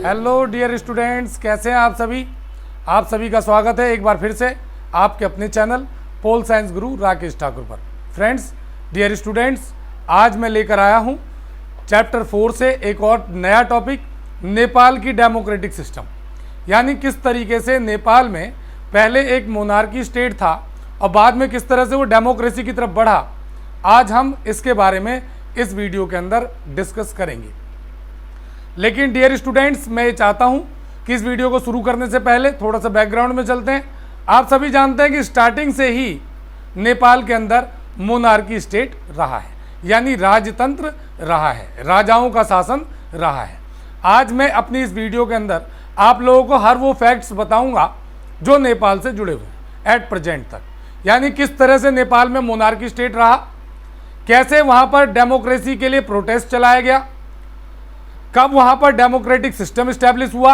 Hello dear students, कैसे हैं आप सभी। आप सभी का स्वागत है एक बार फिर से आपके अपने चैनल पोल साइंस गुरु राकेश ठाकुर पर। फ्रेंड्स, डियर स्टूडेंट्स, आज मैं लेकर आया हूं चैप्टर 4 से एक और नया टॉपिक, नेपाल की डेमोक्रेटिक सिस्टम। यानी किस तरीके से नेपाल में पहले एक मोनार्की स्टेट था और बाद में किस तरह से वो डेमोक्रेसी की तरफ बढ़ा। आज हम इसके बारे में इस वीडियो के अंदर डिस्कस करेंगे। लेकिन डियर स्टूडेंट्स, मैं ये चाहता हूं कि इस वीडियो को शुरू करने से पहले थोड़ा सा बैकग्राउंड में चलते हैं। आप सभी जानते हैं कि स्टार्टिंग से ही नेपाल के अंदर मोनार्की स्टेट रहा है, यानी राजतंत्र रहा है, राजाओं का शासन रहा है। आज मैं अपनी इस वीडियो के अंदर आप लोगों को हर वो फैक्ट्स बताऊंगा जो नेपाल से जुड़े हुए हैं एट प्रेजेंट तक। यानी किस तरह से नेपाल में मोनार्की स्टेट रहा, कैसे वहां पर डेमोक्रेसी के लिए प्रोटेस्ट चलाया गया, कब वहां पर डेमोक्रेटिक सिस्टम स्टैब्लिश हुआ,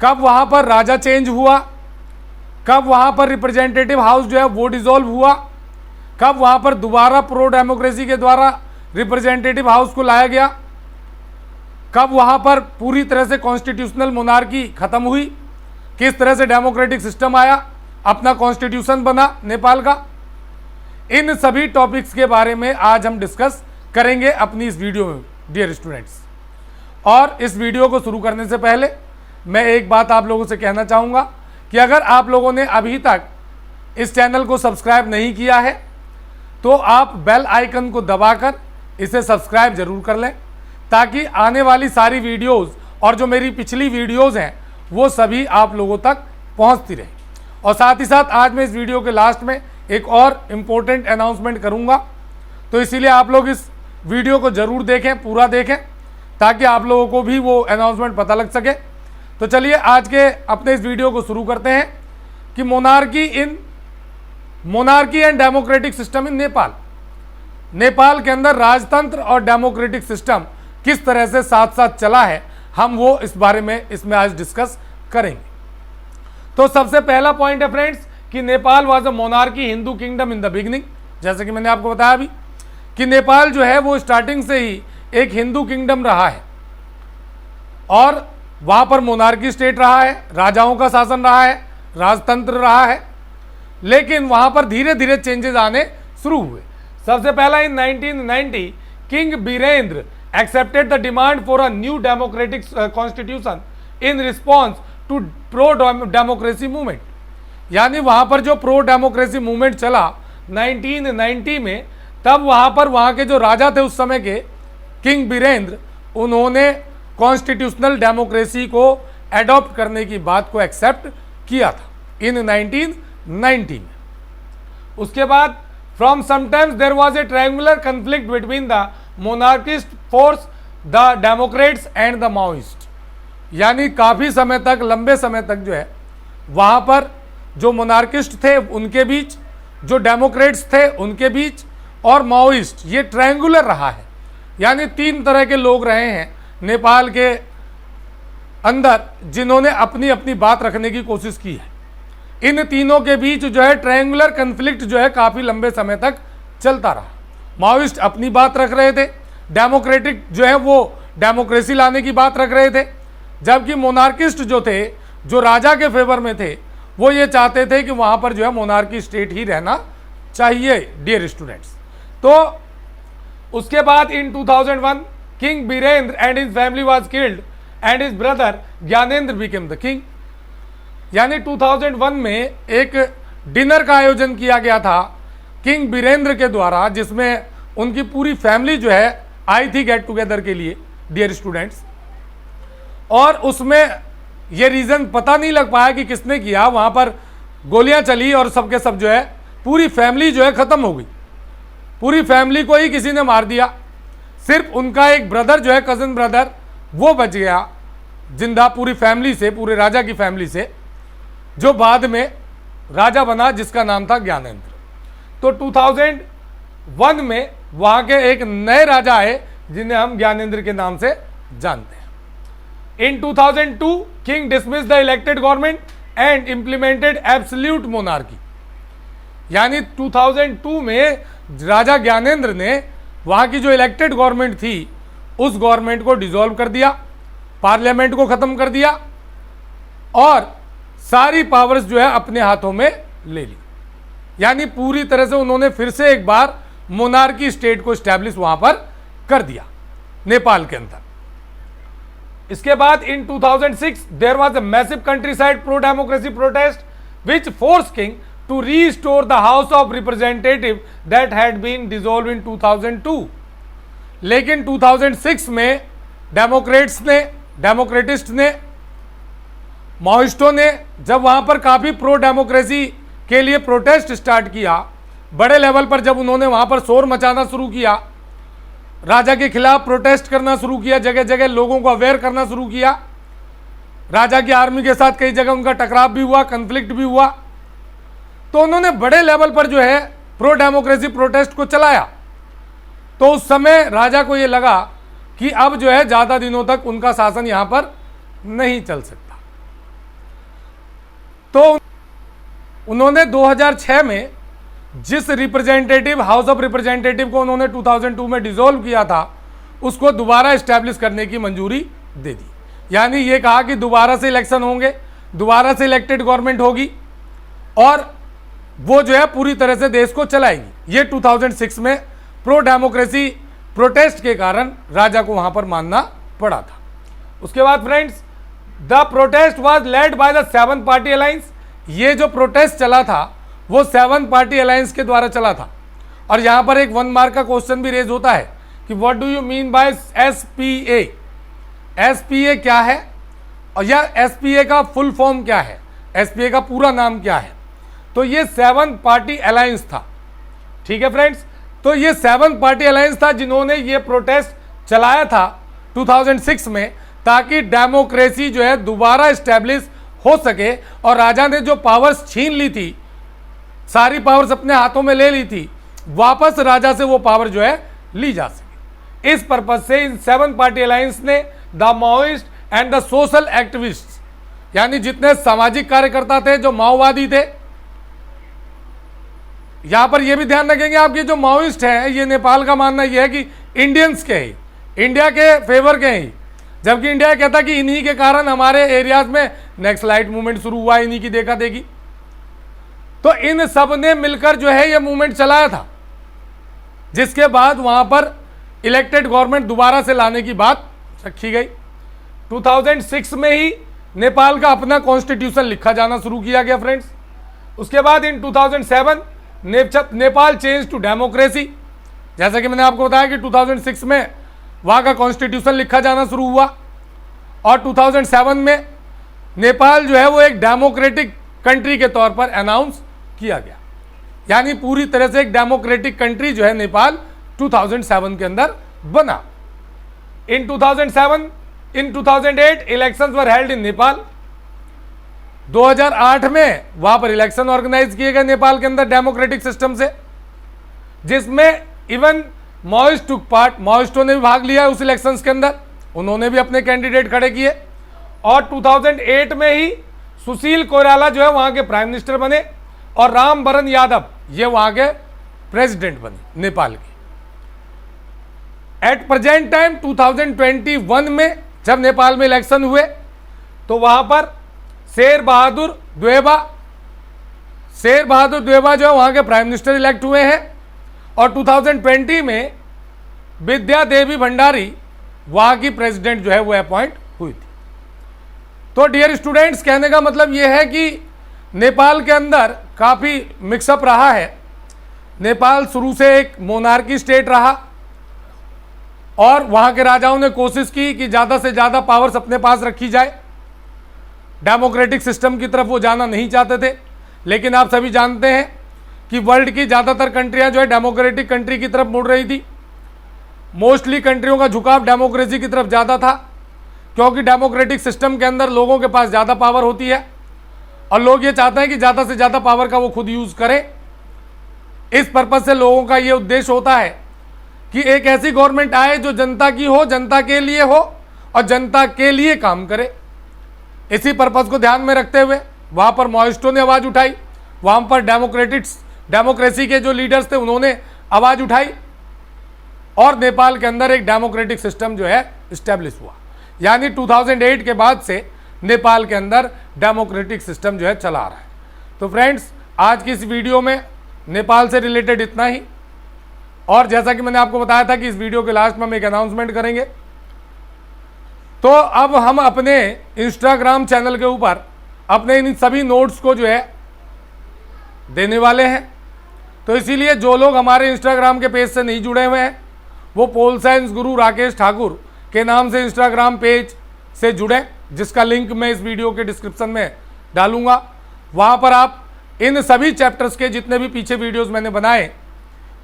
कब वहां पर राजा चेंज हुआ, कब वहां पर रिप्रेजेंटेटिव हाउस जो है वो डिसॉल्व हुआ, कब वहां पर दोबारा प्रो डेमोक्रेसी के द्वारा रिप्रेजेंटेटिव हाउस को लाया गया, कब वहां पर पूरी तरह से कॉन्स्टिट्यूशनल मोनार्की खत्म हुई, किस तरह से डेमोक्रेटिक सिस्टम आया, अपना कॉन्स्टिट्यूशन बना नेपाल का। इन सभी टॉपिक्स के बारे में आज हम डिस्कस करेंगे अपनी इस वीडियो में डियर स्टूडेंट्स। और इस वीडियो को शुरू करने से पहले मैं एक बात आप लोगों से कहना चाहूँगा कि अगर आप लोगों ने अभी तक इस चैनल को सब्सक्राइब नहीं किया है तो आप बेल आइकन को दबाकर इसे सब्सक्राइब जरूर कर लें, ताकि आने वाली सारी वीडियोस और जो मेरी पिछली वीडियोस हैं वो सभी आप लोगों तक पहुंचती रहे। और साथ ही साथ आज मैं इस वीडियो के लास्ट में एक और इम्पोर्टेंट अनाउंसमेंट करूंगा, तो इसीलिए आप लोग इस वीडियो को ज़रूर देखें, पूरा देखें, ताकि आप लोगों को भी वो अनाउंसमेंट पता लग सके। तो चलिए आज के अपने इस वीडियो को शुरू करते हैं कि monarchy and democratic system in Nepal. Nepal के अंदर राजतंत्र और डेमोक्रेटिक सिस्टम किस तरह से साथ साथ चला है, हम वो इस बारे में इसमें आज डिस्कस करेंगे। तो सबसे पहला पॉइंट है फ्रेंड्स कि Nepal was a monarchy Hindu kingdom in the beginning. जैसे कि मैंने आपको बताया अभी कि नेपाल जो है वो स्टार्टिंग से ही एक हिंदू किंगडम रहा है और वहां पर मोनार्की स्टेट रहा है, राजाओं का शासन रहा है, राजतंत्र रहा है। लेकिन वहां पर धीरे धीरे चेंजेस आने शुरू हुए। सबसे पहला in 1990 king Birendra accepted the demand for a new democratic constitution in response to pro democracy movement। यानी वहां पर जो प्रो डेमोक्रेसी मूवमेंट चला 1990 में, तब वहां पर वहां के जो राजा थे उस समय के किंग बीरेंद्र, उन्होंने कॉन्स्टिट्यूशनल डेमोक्रेसी को एडॉप्ट करने की बात को एक्सेप्ट किया था इन 1990 में। उसके बाद from sometimes there was a triangular conflict between the monarchist force, the democrats and the Maoist. यानी काफ़ी समय तक, लंबे समय तक जो है वहाँ पर जो मोनार्किस्ट थे उनके बीच, जो डेमोक्रेट्स थे उनके बीच, और माओइस्ट, ये ट्रायंगुलर रहा है। यानी तीन तरह के लोग रहे हैं नेपाल के अंदर जिन्होंने अपनी अपनी बात रखने की कोशिश की है। इन तीनों के बीच जो है ट्रायंगुलर कन्फ्लिक्ट जो है काफ़ी लंबे समय तक चलता रहा। माओइस्ट अपनी बात रख रहे थे, डेमोक्रेटिक जो है वो डेमोक्रेसी लाने की बात रख रहे थे, जबकि मोनार्किस्ट जो थे, जो राजा के फेवर में थे, वो ये चाहते थे कि वहाँ पर जो है मोनार्की स्टेट ही रहना चाहिए डियर स्टूडेंट्स। तो उसके बाद in 2001 king Birendra and his family was killed and his brother Gyanendra became the king. यानी 2001 में एक डिनर का आयोजन किया गया था किंग बीरेंद्र के द्वारा, जिसमें उनकी पूरी फैमिली जो है आई थी गेट टुगेदर के लिए डियर स्टूडेंट्स। और उसमें ये रीज़न पता नहीं लग पाया कि किसने किया, वहाँ पर गोलियाँ चली और सबके सब जो है पूरी फैमिली जो है ख़त्म हो गई। पूरी फैमिली को ही किसी ने मार दिया। सिर्फ उनका एक ब्रदर जो है, कज़न ब्रदर, वो बच गया जिंदा पूरी फैमिली से, पूरे राजा की फैमिली से, जो बाद में राजा बना जिसका नाम था ज्ञानेंद्र। तो 2001 में वहाँ के एक नए राजा आए जिन्हें हम ज्ञानेंद्र के नाम से जानते हैं। इन 2002 king dismissed the elected government and implemented absolute monarchy. यानी 2002 में राजा ज्ञानेंद्र ने वहाँ की जो इलेक्टेड गवर्नमेंट थी उस गवर्नमेंट को डिसॉल्व कर दिया, पार्लियामेंट को खत्म कर दिया और सारी पावर्स जो है अपने हाथों में ले ली। यानी पूरी तरह से उन्होंने फिर से एक बार मोनार्की स्टेट को स्टैब्लिश वहां पर कर दिया नेपाल के अंदर। इसके बाद in 2006 there was a massive countryside pro democracy protest which force king to restore the house of representative that had been dissolve in 2002। लेकिन 2006 में डेमोक्रेटिस्ट ने, माओइस्टों ने जब वहां पर काफी प्रो डेमोक्रेसी के लिए प्रोटेस्ट स्टार्ट किया, बड़े लेवल पर जब उन्होंने वहां पर शोर मचाना शुरू किया, राजा के खिलाफ प्रोटेस्ट करना शुरू किया, जगह जगह लोगों को अवेयर करना शुरू किया, राजा की आर्मी के साथ कई जगह उनका टकराव भी हुआ, कन्फ्लिक्ट भी हुआ, तो उन्होंने बड़े लेवल पर जो है प्रो डेमोक्रेसी प्रोटेस्ट को चलाया। तो उस समय राजा को यह लगा कि अब जो है ज्यादा दिनों तक उनका शासन यहां पर नहीं चल सकता। तो उन्होंने 2006 में जिस रिप्रेजेंटेटिव हाउस ऑफ रिप्रेजेंटेटिव को उन्होंने 2002 में डिसॉल्व किया था, उसको दोबारा एस्टैब्लिश करने की मंजूरी दे दी। यानी ये कहा कि दोबारा से इलेक्शन होंगे, दोबारा से इलेक्टेड गवर्नमेंट होगी और वो जो है पूरी तरह से देश को चलाएगी। ये 2006 में प्रो डेमोक्रेसी प्रोटेस्ट के कारण राजा को वहां पर मानना पड़ा था। उसके बाद friends, the protest was led by the 7 party alliance. ये जो प्रोटेस्ट चला था वो 7 पार्टी अलायंस के द्वारा चला था। और यहां पर एक 1 मार्क का क्वेश्चन भी रेज होता है कि what do you mean by SPA. SPA क्या है और यह एसपीए का फुल फॉर्म क्या है, एसपीए का पूरा नाम क्या है। तो ये 7 पार्टी अलायंस था। ठीक है फ्रेंड्स, तो ये 7 पार्टी अलायंस था जिन्होंने ये प्रोटेस्ट चलाया था 2006 में, ताकि डेमोक्रेसी जो है दोबारा एस्टैब्लिश हो सके और राजा ने जो पावर्स छीन ली थी, सारी पावर्स अपने हाथों में ले ली थी, वापस राजा से वो पावर जो है ली जा सके। इस पर्पज से इन 7 पार्टी अलायंस ने the Maoist and the social activist, यानी जितने सामाजिक कार्यकर्ता थे जो माओवादी थे, यहां पर यह भी ध्यान रखेंगे आप, ये जो माओइस्ट हैं, ये नेपाल का मानना यह है कि इंडियंस के ही, इंडिया के फेवर के ही, जबकि इंडिया कहता कि इन्हीं के कारण हमारे एरियाज में नक्सलाइट मूवमेंट शुरू हुआ, इन्हीं की देखा देखी। तो इन सब ने मिलकर जो है ये मूवमेंट चलाया था, जिसके बाद वहां पर इलेक्टेड गवर्नमेंट दोबारा से लाने की बात रखी गई। 2006 में ही नेपाल का अपना कॉन्स्टिट्यूशन लिखा जाना शुरू किया गया फ्रेंड्स। उसके बाद इन 2007 नेपाल चेंज टू डेमोक्रेसी। जैसा कि मैंने आपको बताया कि 2006 में वहां का कॉन्स्टिट्यूशन लिखा जाना शुरू हुआ और 2007 में नेपाल जो है वो एक डेमोक्रेटिक कंट्री के तौर पर अनाउंस किया गया। यानी पूरी तरह से एक डेमोक्रेटिक कंट्री जो है नेपाल 2007 के अंदर बना। इन 2008 elections were held in Nepal. 2008 में वहां पर इलेक्शन ऑर्गेनाइज किए गए नेपाल के अंदर डेमोक्रेटिक सिस्टम से, जिसमें इवन माओइस्ट टुक पार्ट, माओइस्टों ने भी भाग लिया उस इलेक्शंस के अंदर, उन्होंने भी अपने कैंडिडेट खड़े किए। और 2008 में ही सुशील कोइराला जो है वहां के प्राइम मिनिस्टर बने और रामवरण यादव ये वहां के प्रेसिडेंट बने नेपाल के। एट प्रेजेंट टाइम 2021 में जब नेपाल में इलेक्शन हुए तो वहां पर शेर बहादुर देउबा जो है वहां के प्राइम मिनिस्टर इलेक्ट हुए हैं और 2020 में विद्या देवी भंडारी वहां की प्रेसिडेंट जो है वो अपॉइंट हुई थी। तो डियर स्टूडेंट्स, कहने का मतलब यह है कि नेपाल के अंदर काफी मिक्सअप रहा है। नेपाल शुरू से एक मोनार्की स्टेट रहा और वहां के राजाओं ने कोशिश की कि ज्यादा से ज्यादा पावर्स अपने पास रखी जाए। डेमोक्रेटिक सिस्टम की तरफ वो जाना नहीं चाहते थे, लेकिन आप सभी जानते हैं कि वर्ल्ड की ज़्यादातर कंट्रियां जो है डेमोक्रेटिक कंट्री की तरफ मुड़ रही थी। मोस्टली कंट्रियों का झुकाव डेमोक्रेसी की तरफ ज़्यादा था, क्योंकि डेमोक्रेटिक सिस्टम के अंदर लोगों के पास ज़्यादा पावर होती है और लोग ये चाहते हैं कि ज़्यादा से ज़्यादा पावर का वो खुद यूज़ करें। इस पर्पज़ से लोगों का ये उद्देश्य होता है कि एक ऐसी गवर्नमेंट आए जो जनता की हो, जनता के लिए हो और जनता के लिए काम करे। इसी पर्पज़ को ध्यान में रखते हुए वहाँ पर माओइस्टों ने आवाज़ उठाई, वहाँ पर डेमोक्रेसी के जो लीडर्स थे उन्होंने आवाज़ उठाई और नेपाल के अंदर एक डेमोक्रेटिक सिस्टम जो है इस्टेब्लिश हुआ। यानी 2008 के बाद से नेपाल के अंदर डेमोक्रेटिक सिस्टम जो है चला आ रहा है। तो फ्रेंड्स, आज की इस वीडियो में नेपाल से रिलेटेड इतना ही। और जैसा कि मैंने आपको बताया था कि इस वीडियो के लास्ट में हम एक अनाउंसमेंट करेंगे, तो अब हम अपने इंस्टाग्राम चैनल के ऊपर अपने इन सभी नोट्स को जो है देने वाले हैं। तो इसीलिए जो लोग हमारे इंस्टाग्राम के पेज से नहीं जुड़े हुए हैं वो पोल साइंस गुरु राकेश ठाकुर के नाम से इंस्टाग्राम पेज से जुड़ें, जिसका लिंक मैं इस वीडियो के डिस्क्रिप्शन में डालूंगा। वहाँ पर आप इन सभी चैप्टर्स के जितने भी पीछे वीडियोस मैंने बनाए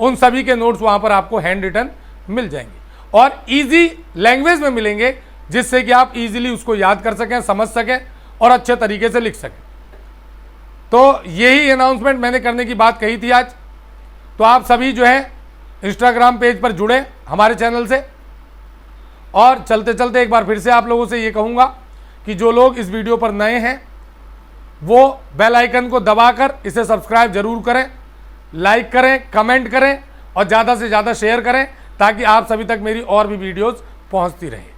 उन सभी के नोट्स वहाँ पर आपको हैंड रिटन मिल जाएंगे और इजी लैंग्वेज में मिलेंगे, जिससे कि आप इजीली उसको याद कर सकें, समझ सकें और अच्छे तरीके से लिख सकें। तो यही अनाउंसमेंट मैंने करने की बात कही थी आज। तो आप सभी जो है इंस्टाग्राम पेज पर जुड़े हमारे चैनल से। और चलते चलते एक बार फिर से आप लोगों से ये कहूँगा कि जो लोग इस वीडियो पर नए हैं वो बेल आइकन को दबाकर इसे सब्सक्राइब जरूर करें, लाइक करें, कमेंट करें और ज़्यादा से ज़्यादा शेयर करें, ताकि आप सभी तक मेरी और भी वीडियोस पहुंचती रहें।